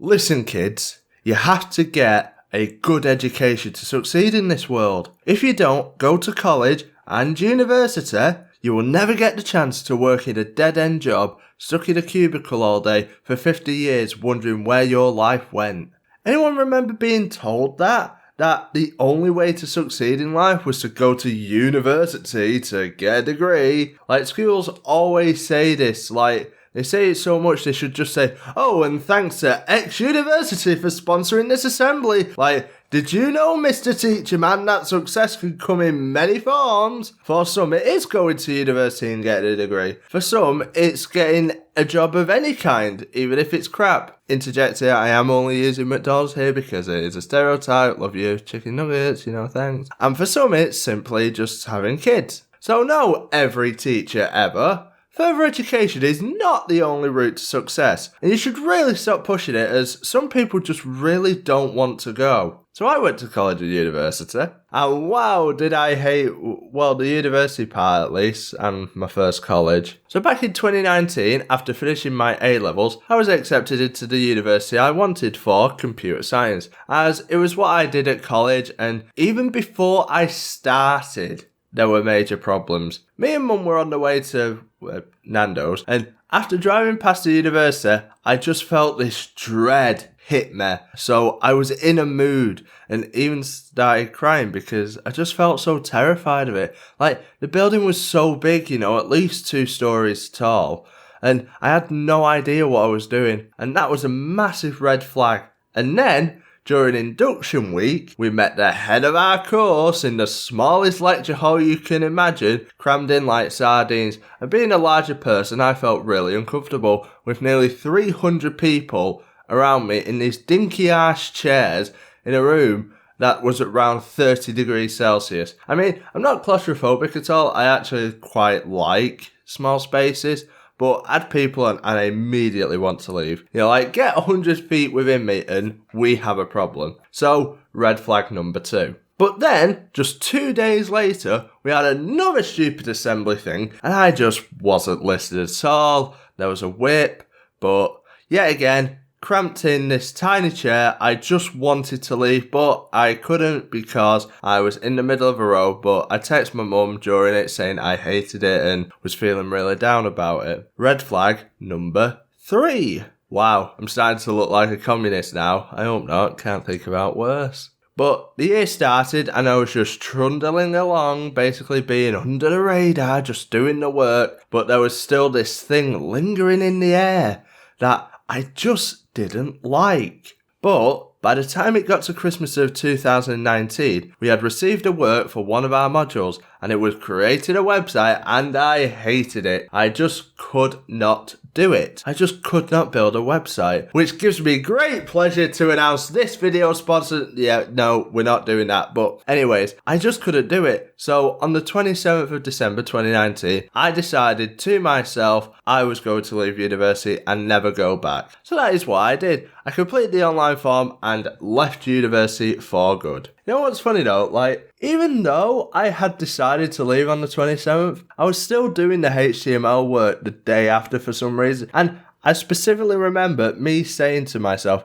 Listen, kids, you have to get a good education to succeed in this world. If you don't go to college and university, you will never get the chance to work in a dead-end job, stuck in a cubicle all day for 50 years wondering where your life went. Anyone remember being told that the only way to succeed in life was to go to university to get a degree? Like, schools always say this, like, they say it so much they should just say, oh, and thanks to X University for sponsoring this assembly. Like, did you know, Mr. Teacher Man, that success can come in many forms? For some, it is going to university and getting a degree. For some, it's getting a job of any kind, even if it's crap. Interject here, I am only using McDonald's here because it is a stereotype. Love you, chicken nuggets, thanks. And for some, it's simply just having kids. So no, every teacher ever. Further education is not the only route to success, and you should really stop pushing it, as some people just really don't want to go. So I went to college and university, and wow, did I hate, well, the university part at least, and my first college. So back in 2019, after finishing my A-levels, I was accepted into the university I wanted for computer science, as it was what I did at college, and even before I started, there were major problems. Me and Mum were on the way to Nando's, and after driving past the university, I just felt this dread hit me. So I was in a mood and even started crying because I just felt so terrified of it. Like, the building was so big, at least 2 stories tall, and I had no idea what I was doing, and that was a massive red flag. And then, during induction week, we met the head of our course in the smallest lecture hall you can imagine, crammed in like sardines. And being a larger person, I felt really uncomfortable with nearly 300 people around me in these dinky ass chairs in a room that was around 30 degrees Celsius. I mean, I'm not claustrophobic at all. I actually quite like small spaces. But add people and I immediately want to leave. Get 100 feet within me and we have a problem. So, red flag number 2. But then, just 2 days later, we had another stupid assembly thing, and I just wasn't listed at all. There was a whip, but yet again, cramped in this tiny chair. I just wanted to leave, but I couldn't because I was in the middle of a row. But I texted my mum during it saying I hated it and was feeling really down about it. Red flag number 3. Wow, I'm starting to look like a communist now. I hope not, can't think about worse. But the year started and I was just trundling along, basically being under the radar, just doing the work. But there was still this thing lingering in the air that I just didn't like. But by the time it got to Christmas of 2019, we had received a work for one of our modules, and it was creating a website, and I hated it. I just could not do it. I just could not build a website, which gives me great pleasure to announce this video sponsor. Yeah, no, we're not doing that. But anyways, I just couldn't do it. So on the 27th of December 2019, I decided to myself I was going to leave university and never go back. So that is what I did. I completed the online form and left university for good. You know what's funny though? Even though I had decided to leave on the 27th, I was still doing the HTML work the day after for some reason. And I specifically remember me saying to myself,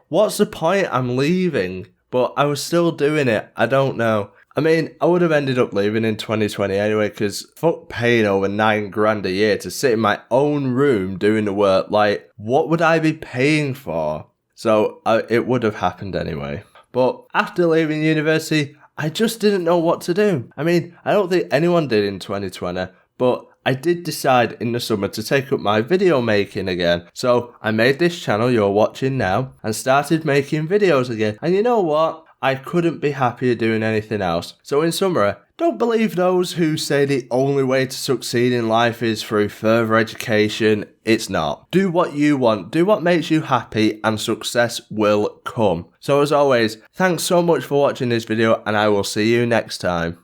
what's the point? I'm leaving. But I was still doing it. I don't know. I mean, I would have ended up leaving in 2020 anyway, because fuck paying over $9,000 a year to sit in my own room doing the work. What would I be paying for? So it would have happened anyway. But after leaving university, I just didn't know what to do. I mean, I don't think anyone did in 2020, but I did decide in the summer to take up my video making again. So I made this channel you're watching now and started making videos again. And you know what? I couldn't be happier doing anything else. So in summary, don't believe those who say the only way to succeed in life is through further education. It's not. Do what you want, do what makes you happy, and success will come. So as always, thanks so much for watching this video, and I will see you next time.